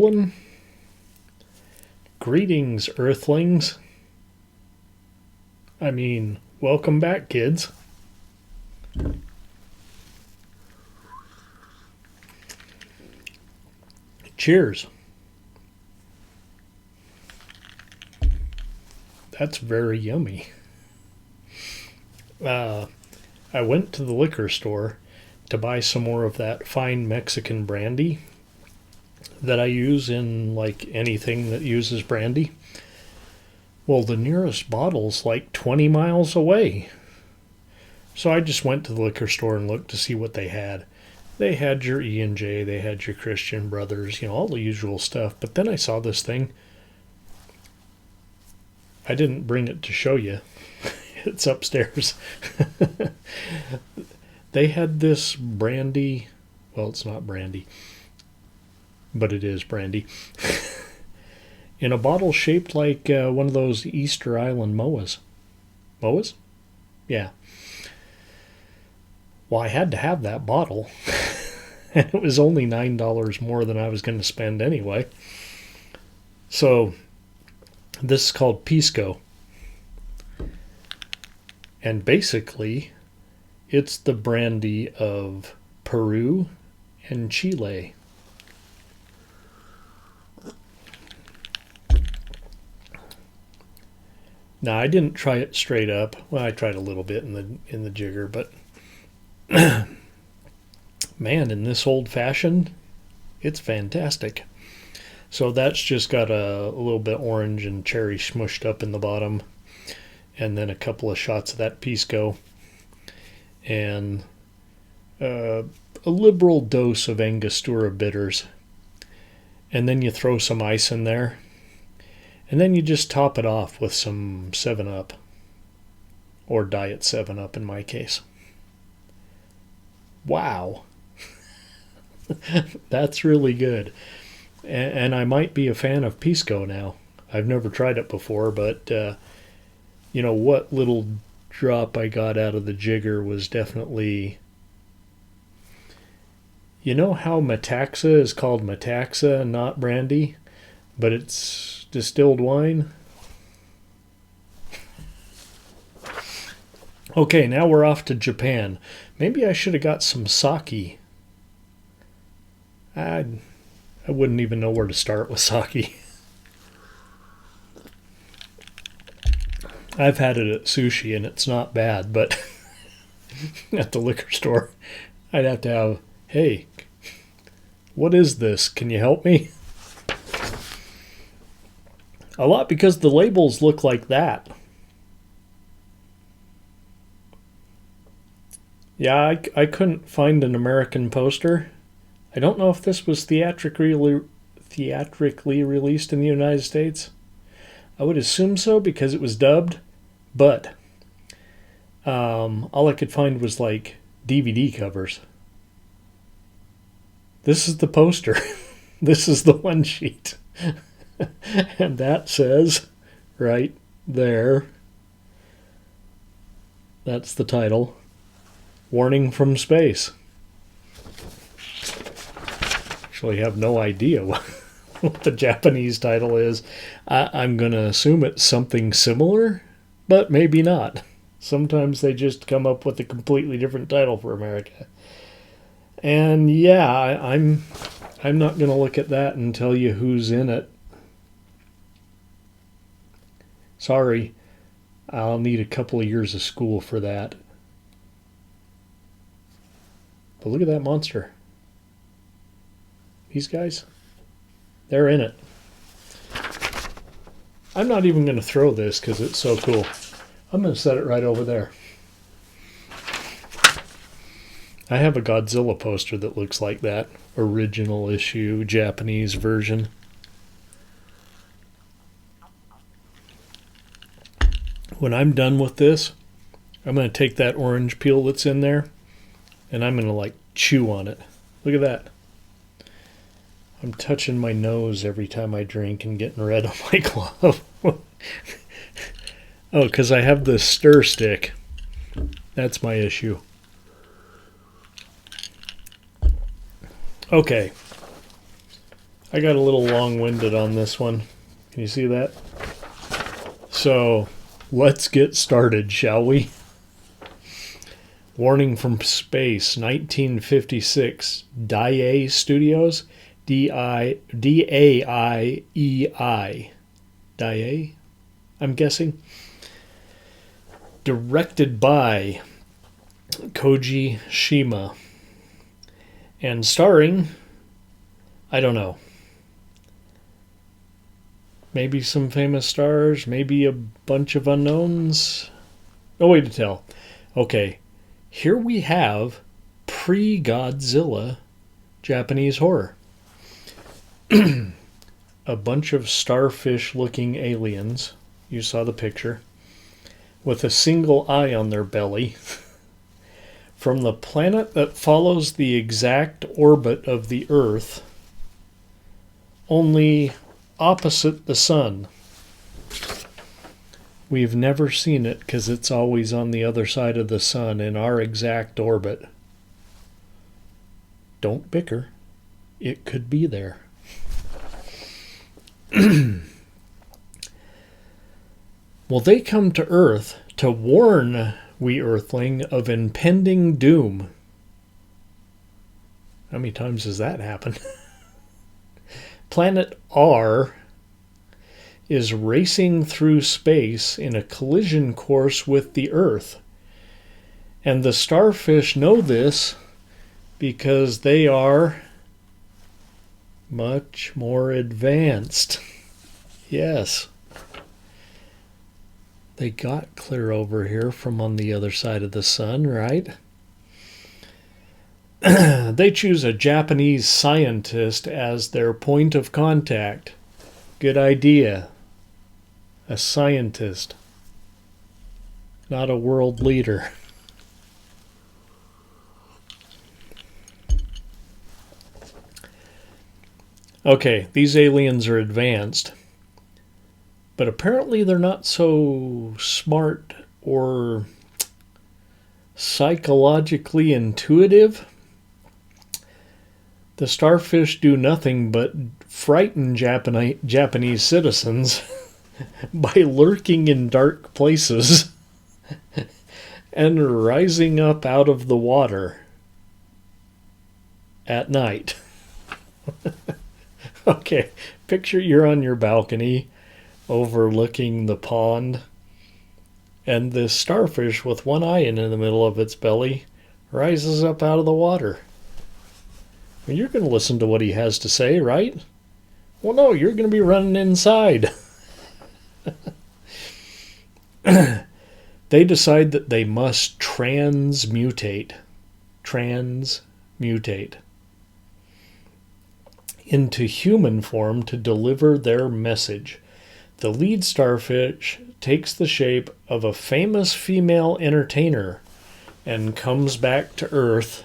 rolling? Greetings, Earthlings. I mean, welcome back, kids. Cheers. That's very yummy. I went to the liquor store to buy some more of that fine Mexican brandy that I use in like anything that uses brandy. Well, the nearest bottle's like 20 miles away. So I just went to the liquor store and looked to see what they had. They had your E&J, they had your Christian Brothers, all the usual stuff. But then I saw this thing. I didn't bring it to show you. It's upstairs. They had this brandy. Well, it's not brandy, but it is brandy. In a bottle shaped like one of those Easter Island moas. Moas? Yeah. Well, I had to have that bottle. And it was only $9 more than I was going to spend anyway. So, this is called Pisco. And basically, it's the brandy of Peru and Chile. Now, I didn't try it straight up. Well, I tried a little bit in the jigger, but man, in this old fashioned, it's fantastic. So that's just got a little bit orange and cherry smushed up in the bottom, and then a couple of shots of that Pisco, and a liberal dose of Angostura bitters. And then you throw some ice in there, and then you just top it off with some 7-Up, or Diet 7-Up in my case. Wow. That's really good. And I might be a fan of Pisco now. I've never tried it before, but what little drop I got out of the jigger was definitely... You know how Metaxa is called Metaxa and not brandy, but it's distilled wine? Okay, now we're off to Japan. Maybe I should have got some sake. I wouldn't even know where to start with sake. I've had it at sushi and it's not bad, but at the liquor store, I'd have to have, hey, what is this? Can you help me? A lot because the labels look like that. Yeah, I couldn't find an American poster. I don't know if this was theatrically released in the United States. I would assume so because it was dubbed, but all I could find was like DVD covers. This is the poster. This is the one sheet. And that says right there, that's the title, Warning from Space. Actually have no idea what the Japanese title is. I'm going to assume it's something similar, but maybe not. Sometimes they just come up with a completely different title for America. And yeah, I'm not going to look at that and tell you who's in it. Sorry, I'll need a couple of years of school for that. But look at that monster. These guys, they're in it. I'm not even going to throw this because it's so cool. I'm going to set it right over there. I have a Godzilla poster that looks like that. Original issue, Japanese version. When I'm done with this, I'm going to take that orange peel that's in there and I'm going to chew on it. Look at that. I'm touching my nose every time I drink and getting red on my glove. Oh, because I have the stir stick. That's my issue. Okay. I got a little long-winded on this one. Can you see that? So, let's get started, shall we? Warning from Space, 1956, Daiei Studios, D-A-I-E-I, Daiei, I'm guessing. Directed by Koji Shima. And starring, I don't know, maybe some famous stars, maybe a bunch of unknowns. No way to tell. Okay, here we have pre-Godzilla Japanese horror. A bunch of starfish-looking aliens, you saw the picture, with a single eye on their belly, from the planet that follows the exact orbit of the Earth, only opposite the sun. We've never seen it because it's always on the other side of the sun in our exact orbit. Don't bicker. It could be there. Well, they come to Earth to warn we Earthling of impending doom. How many times has that happened? Planet R is racing through space in a collision course with the Earth. And the starfish know this because they are much more advanced. Yes. They got clear over here from on the other side of the sun, right? They choose a Japanese scientist as their point of contact. Good idea. A scientist, not a world leader. Okay, these aliens are advanced, but apparently they're not so smart or psychologically intuitive. The starfish do nothing but frighten Japanese citizens by lurking in dark places and rising up out of the water at night. Okay, picture you're on your balcony overlooking the pond, and this starfish with one eye in the middle of its belly rises up out of the water. Well, you're going to listen to what he has to say, right? Well, no, you're going to be running inside. They decide that they must transmutate into human form to deliver their message. The lead starfish takes the shape of a famous female entertainer and comes back to Earth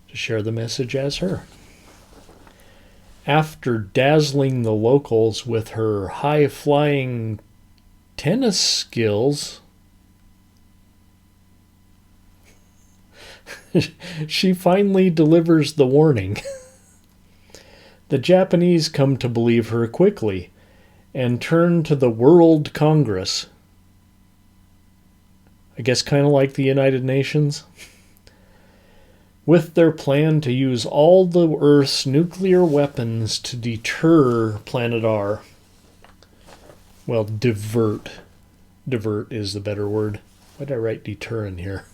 to share the message as her. After dazzling the locals with her high-flying tennis skills, she finally delivers the warning. The Japanese come to believe her quickly and turn to the World Congress. I guess kind of like the United Nations. With their plan to use all the Earth's nuclear weapons to deter Planet R. Well, divert. Divert is the better word. Why did I write deter in here?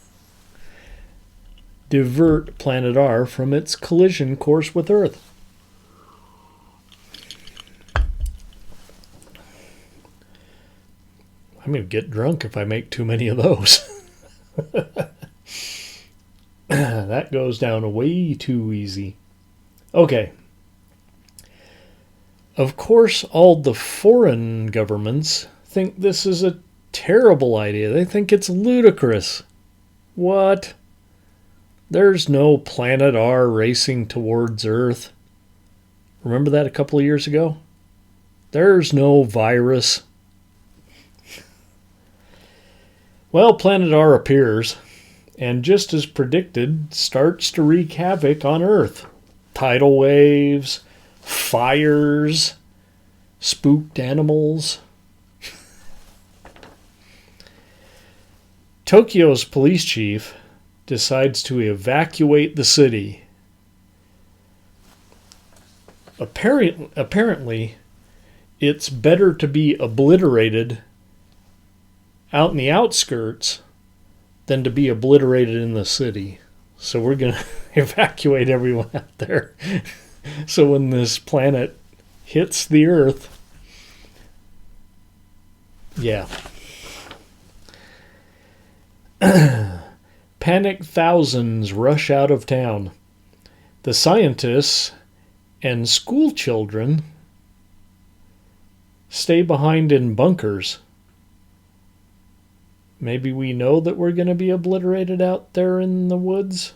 Divert Planet R from its collision course with Earth. I'm going to get drunk if I make too many of those. That goes down way too easy. Okay. Of course, all the foreign governments think this is a terrible idea. They think it's ludicrous. What? There's no Planet R racing towards Earth. Remember that a couple of years ago? There's no virus. Well, Planet R appears, and just as predicted, starts to wreak havoc on Earth. Tidal waves, fires, spooked animals. Tokyo's police chief decides to evacuate the city. Apparently, it's better to be obliterated out in the outskirts than to be obliterated in the city. So we're going to evacuate everyone out there. So when this planet hits the Earth, yeah. Panicked thousands rush out of town. The scientists and school children stay behind in bunkers. Maybe we know that we're going to be obliterated out there in the woods.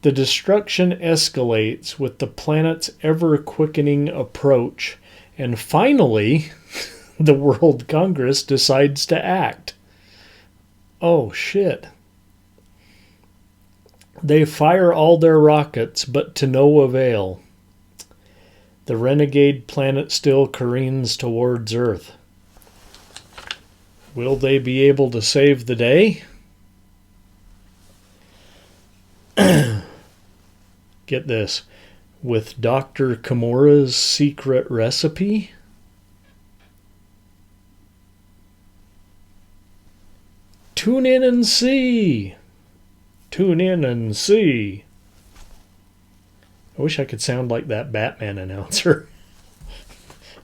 The destruction escalates with the planet's ever-quickening approach, and finally, the World Congress decides to act. Oh, shit. They fire all their rockets, but to no avail. The renegade planet still careens towards Earth. Will they be able to save the day? Get this. With Dr. Kimura's secret recipe? Tune in and see. Tune in and see. I wish I could sound like that Batman announcer.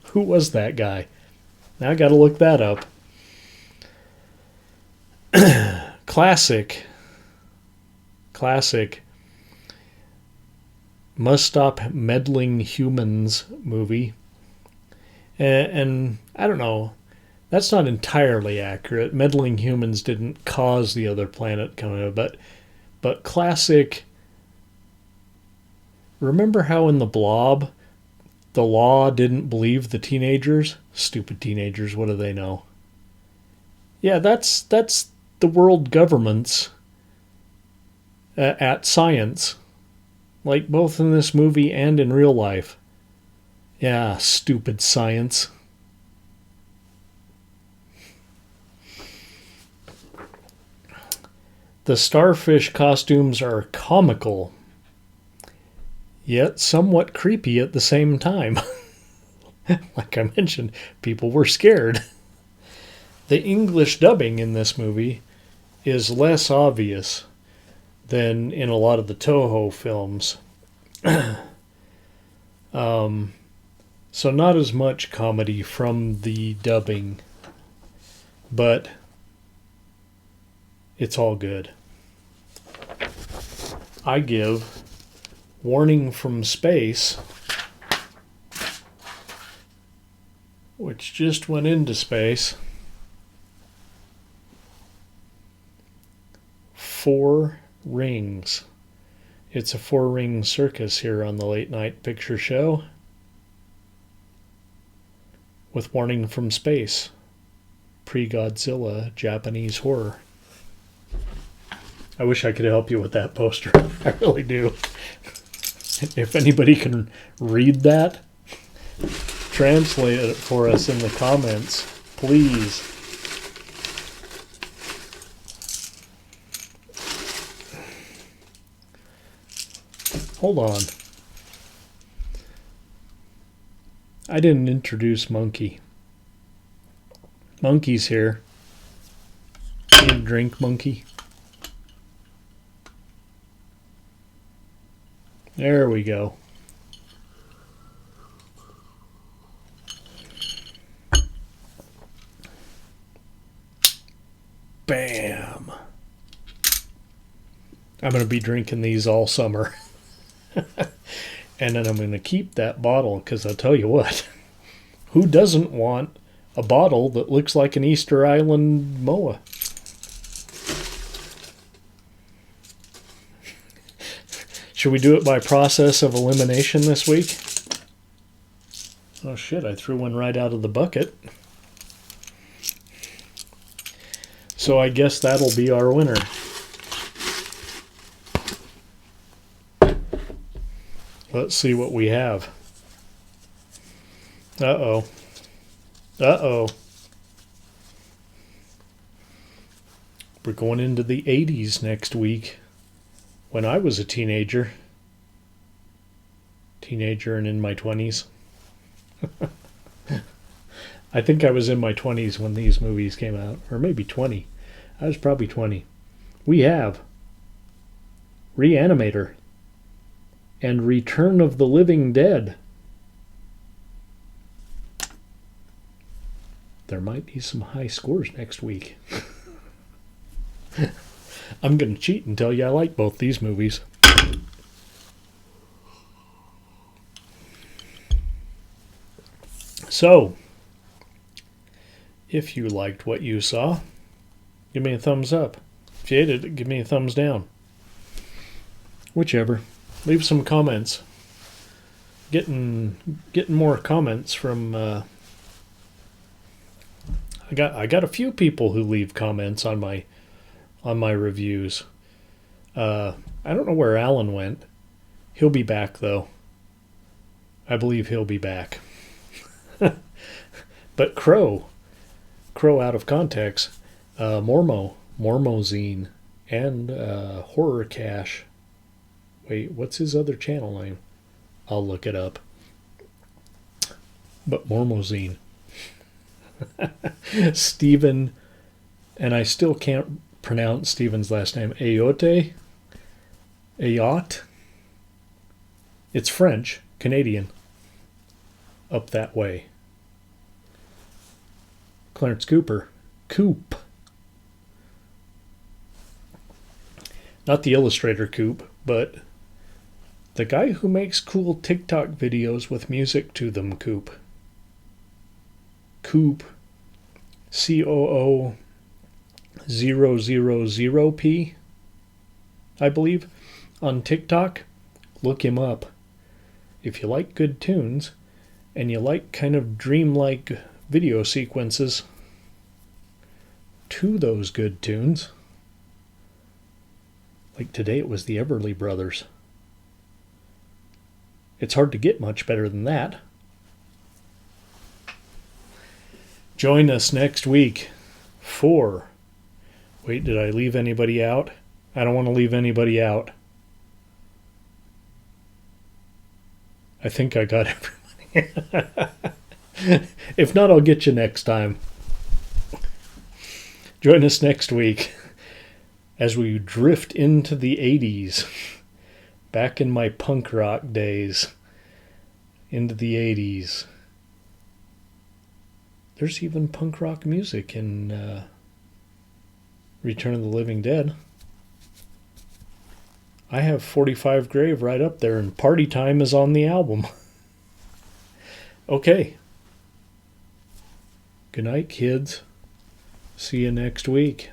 Who was that guy? Now I gotta look that up. Classic. Must Stop Meddling Humans movie. And I don't know. That's not entirely accurate. Meddling humans didn't cause the other planet coming, but classic. Remember how in The Blob, the law didn't believe the teenagers? Stupid teenagers, what do they know? Yeah, that's the world governments at science. Like both in this movie and in real life. Yeah, stupid science. The starfish costumes are comical, yet somewhat creepy at the same time. Like I mentioned, people were scared. The English dubbing in this movie is less obvious than in a lot of the Toho films. So not as much comedy from the dubbing, but it's all good. I give Warning from Space, which just went into space, 4 rings. It's a 4-ring circus here on the Late Night Picture Show with Warning from Space, pre-Godzilla Japanese horror. I wish I could help you with that poster. I really do. If anybody can read that, translate it for us in the comments, please. Hold on. I didn't introduce Monkey. Monkey's here. Need a drink, Monkey? There we go. Bam. I'm going to be drinking these all summer. And then I'm going to keep that bottle because I'll tell you what. Who doesn't want a bottle that looks like an Easter Island MOA? Should we do it by process of elimination this week? Oh shit, I threw one right out of the bucket. So I guess that'll be our winner. Let's see what we have. Uh-oh. Uh-oh. We're going into the 80s next week. When I was a teenager. Teenager and in my 20s. I think I was in my 20s when these movies came out. Or maybe 20. I was probably 20. We have Reanimator and Return of the Living Dead. There might be some high scores next week. I'm going to cheat and tell you I like both these movies. So, if you liked what you saw, give me a thumbs up. If you hated it, give me a thumbs down. Whichever. Leave some comments. Getting more comments from I got a few people who leave comments on my reviews. I don't know where Alan went. He'll be back though. I believe he'll be back. But Crow out of context, Mormozine, and Horror Cache. Wait, what's his other channel name? I'll look it up. But Mormozine. Stephen, and I still can't pronounce Stephen's last name. Ayotte? It's French, Canadian. Up that way. Clarence Cooper. Coop. Not the illustrator Coop, but the guy who makes cool TikTok videos with music to them, Coop. Coop. COO000P, I believe, on TikTok. Look him up. If you like good tunes, and you like kind of dreamlike video sequences to those good tunes, like today it was the Everly Brothers. It's hard to get much better than that. Join us next week for... Wait, did I leave anybody out? I don't want to leave anybody out. I think I got everybody. If not, I'll get you next time. Join us next week as we drift into the 80s. Back in my punk rock days. Into the 80s. There's even punk rock music in Return of the Living Dead. I have 45 Grave right up there, and Party Time is on the album. Okay. Good night, kids. See you next week.